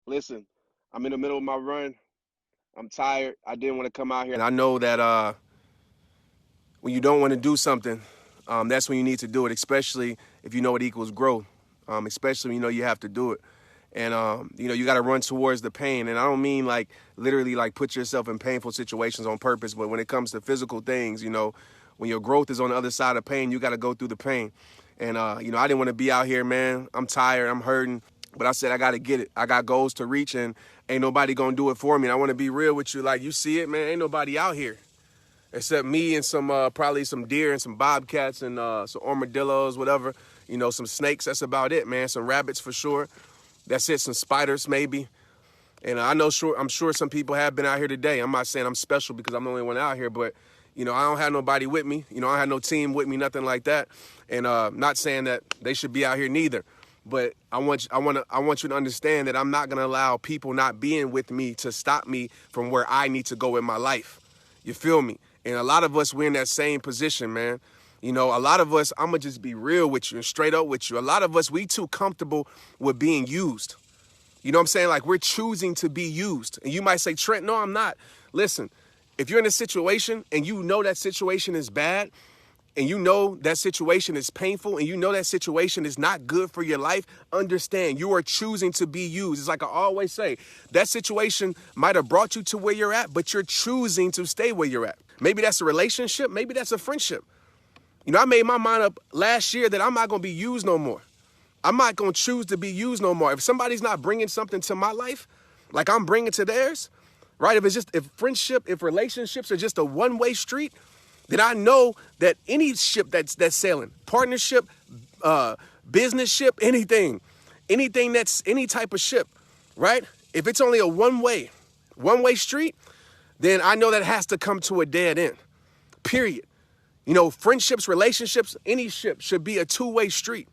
Listen, I'm in the middle of my run. I'm tired. I didn't want to come out here. And I know that when you don't want to do something, that's when you need to do it, especially if you know it equals growth, especially when you know you have to do it. And, you got to run towards the pain. And I don't mean like literally like put yourself in painful situations on purpose. But when it comes to physical things, when your growth is on the other side of pain, you got to go through the pain. And, I didn't want to be out here, man. I'm tired. I'm hurting. But I said, I got to get it. I got goals to reach, and ain't nobody going to do it for me. And I want to be real with you. Like, you see it, man. Ain't nobody out here except me and some probably some deer and some bobcats and some armadillos, whatever. Some snakes. That's about it, man. Some rabbits for sure. That's it. Some spiders maybe. And I'm sure some people have been out here today. I'm not saying I'm special because I'm the only one out here, but I don't have nobody with me. I don't have no team with me, nothing like that. And not saying that they should be out here neither. But I want you to understand that I'm not going to allow people not being with me to stop me from where I need to go in my life. You feel me? And a lot of us, we're in that same position, man. A lot of us, I'm going to just be real with you and straight up with you. A lot of us, we too comfortable with being used. You know what I'm saying? Like, we're choosing to be used. And you might say, Trent, no, I'm not. Listen, if you're in a situation and you know that situation is bad, and you know that situation is painful, and you know that situation is not good for your life, understand you are choosing to be used. It's like I always say, that situation might have brought you to where you're at, but you're choosing to stay where you're at. Maybe that's a relationship. Maybe that's a friendship. I made my mind up last year that I'm not going to be used no more. I'm not going to choose to be used no more. If somebody's not bringing something to my life like I'm bringing to theirs, right? If relationships are just a one-way street, then I know that any ship that's sailing, partnership, business ship, anything that's any type of ship, right? If it's only a one-way street, then I know that has to come to a dead end, period. Friendships, relationships, any ship should be a two-way street,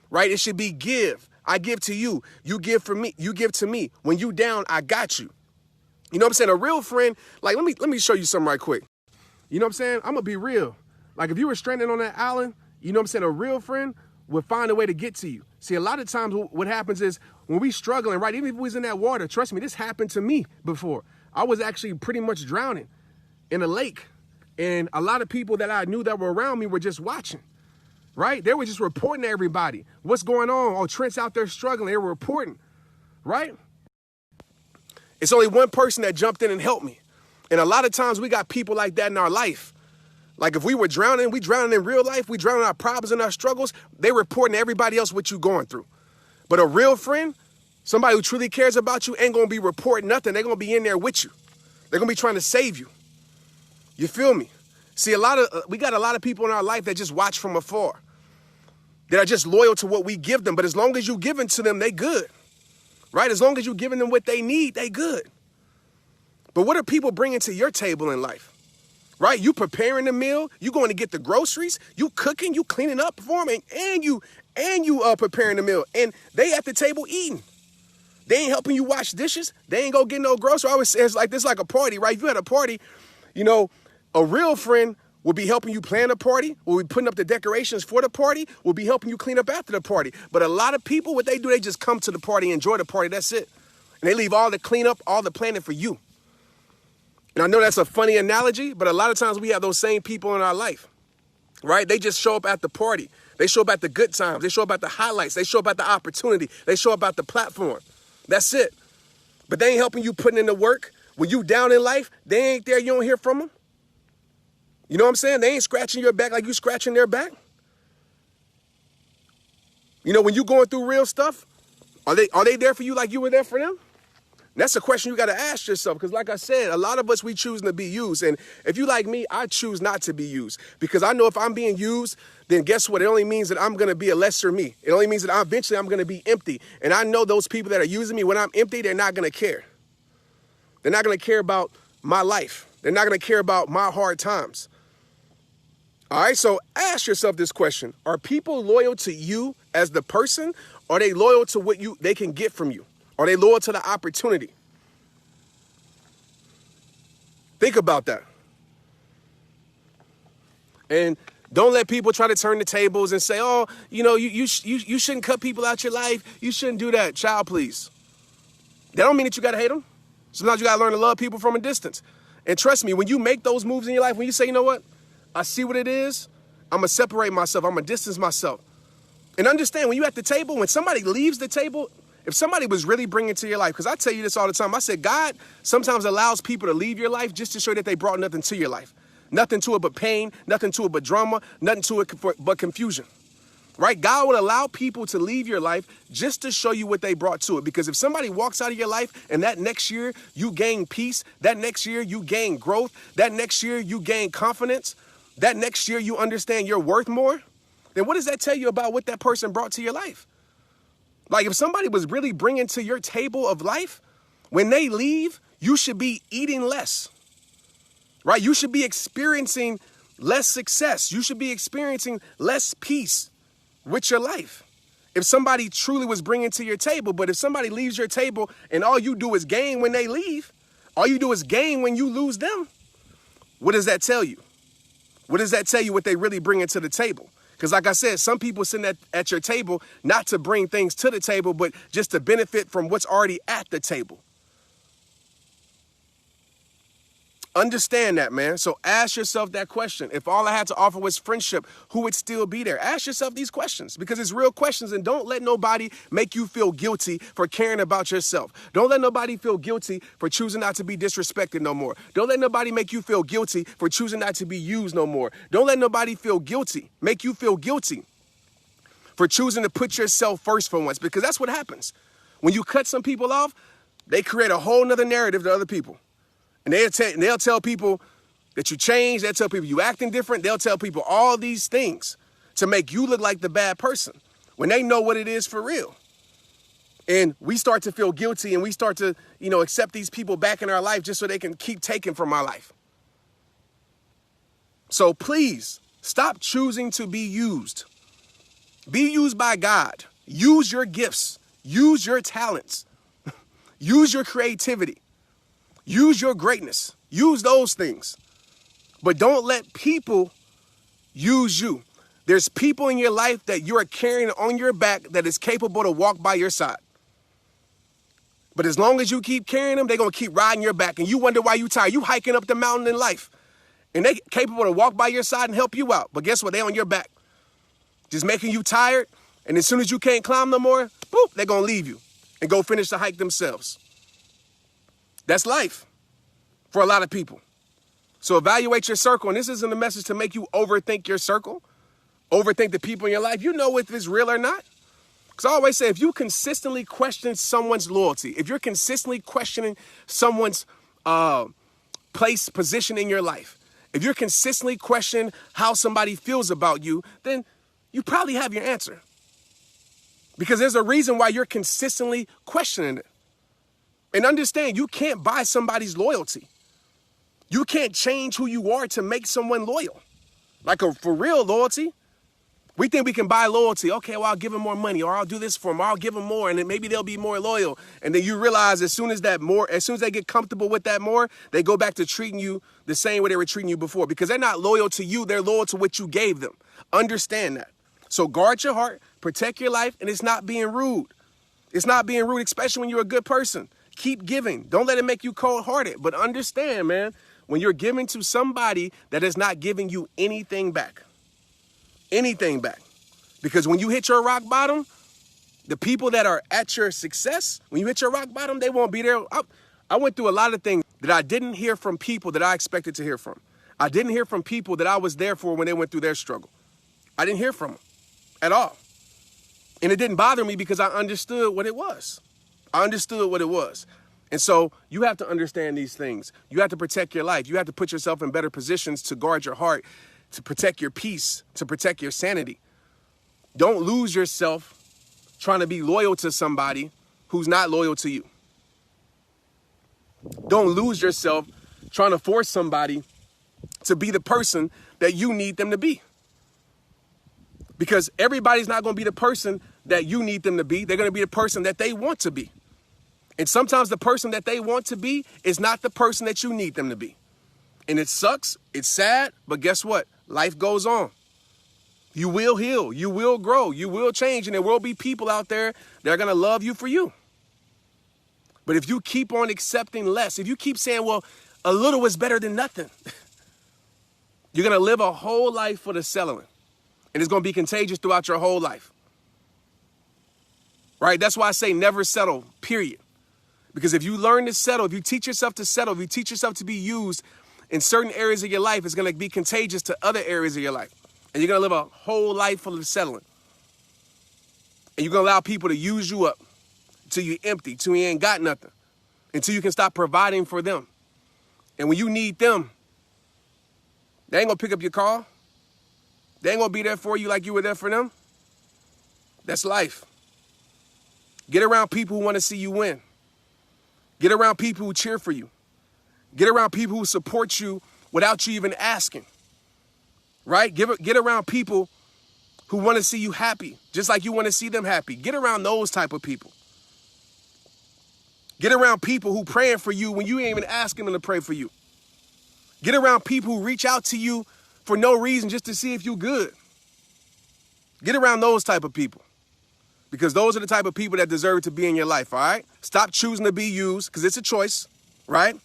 right? It should be give. I give to you. You give for me. You give to me. When you down, I got you. You know what I'm saying? A real friend, like, let me show you something right quick. You know what I'm saying? I'm going to be real. Like, if you were stranded on that island, you know what I'm saying? A real friend would find a way to get to you. See, a lot of times what happens is when we struggling, right? Even if we was in that water, trust me, this happened to me before. I was actually pretty much drowning in a lake. And a lot of people that I knew that were around me were just watching, right? They were just reporting to everybody. What's going on? Oh, Trent's out there struggling. They were reporting, right? It's only one person that jumped in and helped me. And a lot of times we got people like that in our life. Like if we were drowning, we drowning in real life, we drowning our problems and our struggles, they reporting to everybody else what you going through. But a real friend, somebody who truly cares about you, ain't going to be reporting nothing. They're going to be in there with you. They're going to be trying to save you. You feel me? See, we got a lot of people in our life that just watch from afar. That are just loyal to what we give them. But as long as you giving to them, they good. Right? As long as you giving them what they need, they good. But what are people bringing to your table in life? Right? You preparing the meal, you going to get the groceries, you cooking, you cleaning up for them, and you preparing the meal. And they at the table eating. They ain't helping you wash dishes. They ain't go get no groceries. I always say it's like a party, right? If you had a party, a real friend will be helping you plan a party, will be putting up the decorations for the party, will be helping you clean up after the party. But a lot of people, what they do, they just come to the party, enjoy the party, that's it. And they leave all the cleanup, all the planning for you. And I know that's a funny analogy, but a lot of times we have those same people in our life, right? They just show up at the party. They show up at the good times. They show up at the highlights. They show up at the opportunity. They show up at the platform. That's it. But they ain't helping you putting in the work. When you down in life, they ain't there. You don't hear from them. You know what I'm saying? They ain't scratching your back like you scratching their back. When you going through real stuff, are they there for you like you were there for them? And that's a question you got to ask yourself, because like I said, a lot of us, we choosing to be used. And if you like me, I choose not to be used, because I know if I'm being used, then guess what? It only means that I'm going to be a lesser me. It only means that eventually I'm going to be empty. And I know those people that are using me, when I'm empty, they're not going to care. They're not going to care about my life. They're not going to care about my hard times. All right, so ask yourself this question. Are people loyal to you as the person? Or are they loyal to what they can get from you? Are they loyal to the opportunity? Think about that. And don't let people try to turn the tables and say, oh, you shouldn't cut people out your life. You shouldn't do that. Child, please. That don't mean that you got to hate them. Sometimes you got to learn to love people from a distance. And trust me, when you make those moves in your life, when you say, you know what, I see what it is, I'm going to separate myself, I'm going to distance myself. And understand, when you're at the table, when somebody leaves the table, if somebody was really bringing to your life, because I tell you this all the time, I said God sometimes allows people to leave your life just to show that they brought nothing to your life. Nothing to it but pain, nothing to it but drama, nothing to it but confusion. Right? God will allow people to leave your life just to show you what they brought to it. Because if somebody walks out of your life and that next year you gain peace, that next year you gain growth, that next year you gain confidence, that next year you understand you're worth more, then what does that tell you about what that person brought to your life? Like if somebody was really bringing to your table of life, when they leave, you should be eating less, right? You should be experiencing less success. You should be experiencing less peace with your life. If somebody truly was bringing to your table, but if somebody leaves your table and all you do is gain when they leave, all you do is gain when you lose them, what does that tell you? What does that tell you what they really bring to the table? Because like I said, some people sitting at your table, not to bring things to the table, but just to benefit from what's already at the table. Understand that, man. So ask yourself that question. If all I had to offer was friendship, who would still be there? Ask yourself these questions because it's real questions, and don't let nobody make you feel guilty for caring about yourself. Don't let nobody feel guilty for choosing not to be disrespected no more. Don't let nobody make you feel guilty for choosing not to be used no more. Don't let nobody make you feel guilty for choosing to put yourself first for once, because that's what happens. When you cut some people off, they create a whole nother narrative to other people. And they'll tell people that you changed. They'll tell people you acting different. They'll tell people all these things to make you look like the bad person when they know what it is for real. And we start to feel guilty and we start to, accept these people back in our life just so they can keep taking from our life. So please stop choosing to be used. Be used by God. Use your gifts. Use your talents. Use your creativity. Use your greatness. Use those things. But don't let people use you. There's people in your life that you are carrying on your back that is capable to walk by your side. But as long as you keep carrying them, they're going to keep riding your back. And you wonder why you tired. You hiking up the mountain in life. And they're capable to walk by your side and help you out. But guess what? They're on your back. Just making you tired. And as soon as you can't climb no more, boop, they're going to leave you and go finish the hike themselves. That's life for a lot of people. So evaluate your circle. And this isn't a message to make you overthink your circle, overthink the people in your life. You know if it's real or not. Because I always say, if you consistently question someone's loyalty, if you're consistently questioning someone's position in your life, if you're consistently questioning how somebody feels about you, then you probably have your answer. Because there's a reason why you're consistently questioning it. And understand, you can't buy somebody's loyalty. You can't change who you are to make someone loyal. Like for real loyalty. We think we can buy loyalty. Okay, well, I'll give them more money, or I'll do this for them, or I'll give them more, and then maybe they'll be more loyal. And then you realize as soon as they get comfortable with that more, they go back to treating you the same way they were treating you before. Because they're not loyal to you, they're loyal to what you gave them. Understand that. So guard your heart, protect your life, and it's not being rude. It's not being rude, especially when you're a good person. Keep giving. Don't let it make you cold-hearted. But understand, man, when you're giving to somebody that is not giving you anything back. Anything back. Because when you hit your rock bottom, the people that are at your success, when you hit your rock bottom, they won't be there. I went through a lot of things that I didn't hear from people that I expected to hear from. I didn't hear from people that I was there for when they went through their struggle. I didn't hear from them at all. And it didn't bother me because I understood what it was. I understood what it was. And so you have to understand these things. You have to protect your life. You have to put yourself in better positions to guard your heart, to protect your peace, to protect your sanity. Don't lose yourself trying to be loyal to somebody who's not loyal to you. Don't lose yourself trying to force somebody to be the person that you need them to be. Because everybody's not going to be the person that you need them to be. They're going to be the person that they want to be. And sometimes the person that they want to be is not the person that you need them to be. And it sucks. It's sad. But guess what? Life goes on. You will heal. You will grow. You will change. And there will be people out there that are going to love you for you. But if you keep on accepting less, if you keep saying, well, a little is better than nothing, you're going to live a whole life for the settling. And it's going to be contagious throughout your whole life. Right? That's why I say never settle, period. Because if you learn to settle, if you teach yourself to settle, if you teach yourself to be used in certain areas of your life, it's going to be contagious to other areas of your life. And you're going to live a whole life full of settling. And you're going to allow people to use you up until you're empty, till you ain't got nothing, until you can stop providing for them. And when you need them, they ain't going to pick up your call. They ain't going to be there for you like you were there for them. That's life. Get around people who want to see you win. Get around people who cheer for you. Get around people who support you without you even asking. Right? Get around people who want to see you happy, just like you want to see them happy. Get around those type of people. Get around people who praying for you when you ain't even asking them to pray for you. Get around people who reach out to you for no reason, just to see if you're good. Get around those type of people. Because those are the type of people that deserve to be in your life, all right? Stop choosing to be used, because it's a choice, right?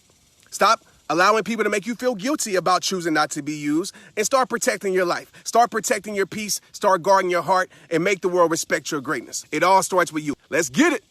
Stop allowing people to make you feel guilty about choosing not to be used, and start protecting your life. Start protecting your peace, start guarding your heart, and make the world respect your greatness. It all starts with you. Let's get it.